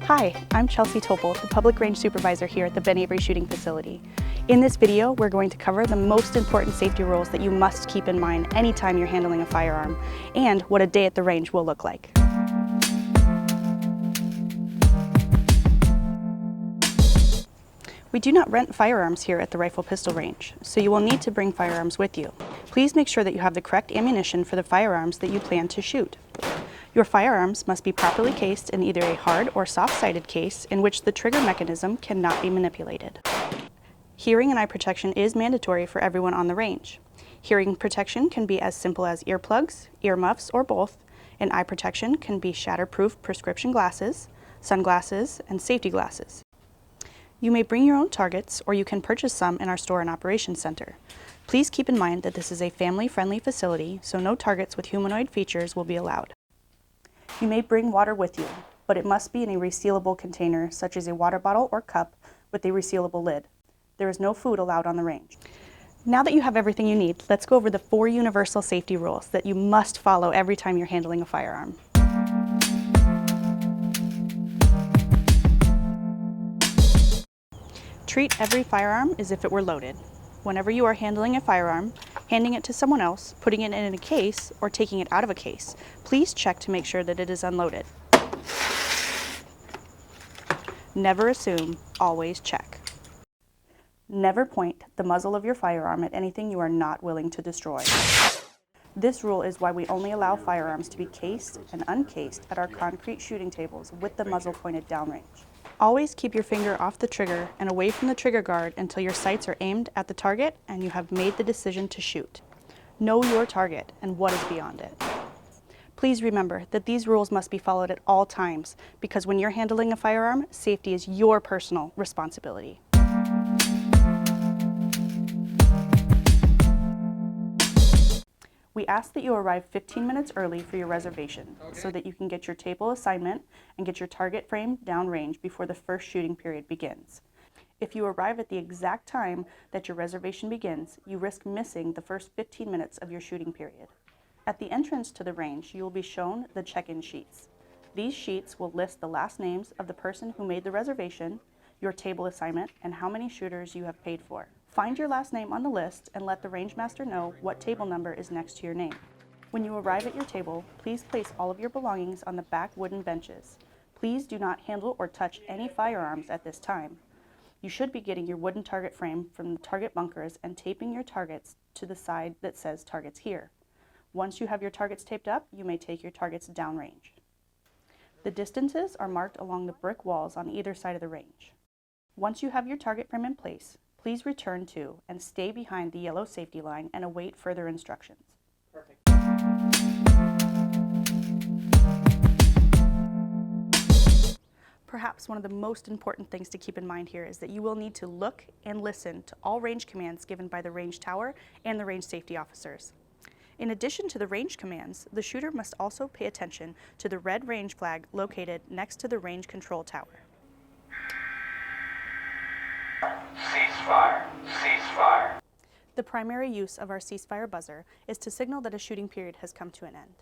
Hi, I'm Chelsea Topol, the Public Range Supervisor here at the Ben Avery Shooting Facility. In this video, we're going to cover the most important safety rules that you must keep in mind anytime you're handling a firearm, and what a day at the range will look like. We do not rent firearms here at the rifle pistol range, so you will need to bring firearms with you. Please make sure that you have the correct ammunition for the firearms that you plan to shoot. Your firearms must be properly cased in either a hard or soft-sided case in which the trigger mechanism cannot be manipulated. Hearing and eye protection is mandatory for everyone on the range. Hearing protection can be as simple as earplugs, earmuffs, or both, and eye protection can be shatterproof prescription glasses, sunglasses, and safety glasses. You may bring your own targets, or you can purchase some in our store and operations center. Please keep in mind that this is a family-friendly facility, so no targets with humanoid features will be allowed. You may bring water with you, but it must be in a resealable container, such as a water bottle or cup with a resealable lid. There is no food allowed on the range. Now that you have everything you need, let's go over the 4 universal safety rules that you must follow every time you're handling a firearm. Treat every firearm as if it were loaded. Whenever you are handling a firearm, handing it to someone else, putting it in a case, or taking it out of a case, please check to make sure that it is unloaded. Never assume, always check. Never point the muzzle of your firearm at anything you are not willing to destroy. This rule is why we only allow firearms to be cased and uncased at our concrete shooting tables with the muzzle pointed downrange. Always keep your finger off the trigger and away from the trigger guard until your sights are aimed at the target and you have made the decision to shoot. Know your target and what is beyond it. Please remember that these rules must be followed at all times because when you're handling a firearm, safety is your personal responsibility. We ask that you arrive 15 minutes early for your reservation so that you can get your table assignment and get your target frame downrange before the first shooting period begins. If you arrive at the exact time that your reservation begins, you risk missing the first 15 minutes of your shooting period. At the entrance to the range, you will be shown the check-in sheets. These sheets will list the last names of the person who made the reservation, your table assignment, and how many shooters you have paid for. Find your last name on the list and let the rangemaster know what table number is next to your name. When you arrive at your table, please place all of your belongings on the back wooden benches. Please do not handle or touch any firearms at this time. You should be getting your wooden target frame from the target bunkers and taping your targets to the side that says targets here. Once you have your targets taped up, you may take your targets downrange. The distances are marked along the brick walls on either side of the range. Once you have your target frame in place, please return to and stay behind the yellow safety line and await further instructions. Perfect. Perhaps one of the most important things to keep in mind here is that you will need to look and listen to all range commands given by the range tower and the range safety officers. In addition to the range commands, the shooter must also pay attention to the red range flag located next to the range control tower. Ceasefire. Ceasefire. The primary use of our ceasefire buzzer is to signal that a shooting period has come to an end.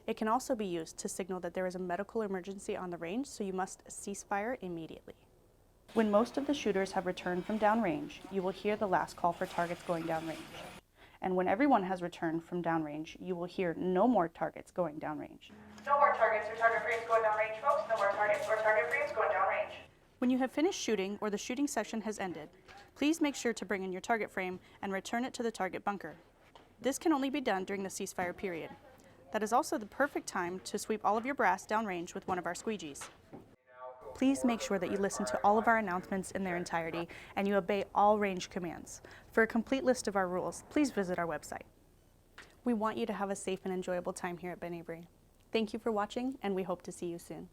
It can also be used to signal that there is a medical emergency on the range, so you must ceasefire immediately. When most of the shooters have returned from downrange, you will hear the last call for targets going downrange. And when everyone has returned from downrange, you will hear no more targets going downrange. No more targets or target frames going downrange, folks. No more targets or target frames going downrange. When you have finished shooting or the shooting session has ended, please make sure to bring in your target frame and return it to the target bunker. This can only be done during the ceasefire period. That is also the perfect time to sweep all of your brass downrange with one of our squeegees. Please make sure that you listen to all of our announcements in their entirety and you obey all range commands. For a complete list of our rules, please visit our website. We want you to have a safe and enjoyable time here at Ben Avery. Thank you for watching, and we hope to see you soon.